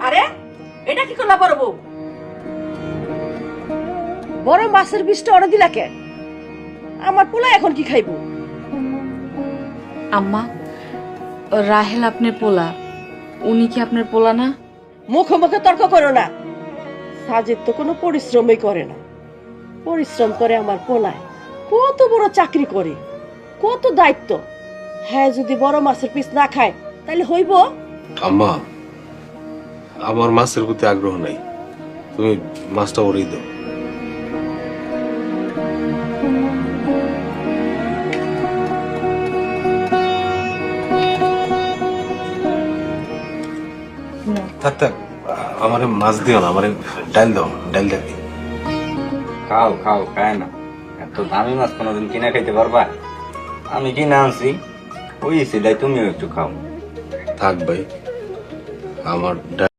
আরে এটা কি করলা বড় বউ? বড় মাছের বিষটা অর্ডার দিলা কে? আমার পোলা এখন কি খাইবো? আম্মা, রাহেল আপনার পোলা, উনি কি আপনার পোলা না? মুখে মুখে তর্ক করো না। সাজেদ তো কোনো পরিশ্রমই করে না, পরিশ্রম করে আমার পোলায়। কত বড় চাকরি করে, কত দায়িত্ব। হ্যাঁ, যদি বড় মাছের পিস না খায় তাহলে হইব? আম্মা, আমার মাছের প্রতি আগ্রহ নাই, তুমি মাছটা ওরেই দাও। থাক থাক, আমারে মাছ দিও না, আমারে ডাল দাও, ডাল দেখি। খাও খাও, খায় না। এত দামি মাছ কোনোদিন কিনা খাইতে পারবা? আমি কিনা আনছি, ওই সেটাই তুমিও একটু খাও। থাক ভাই, আমার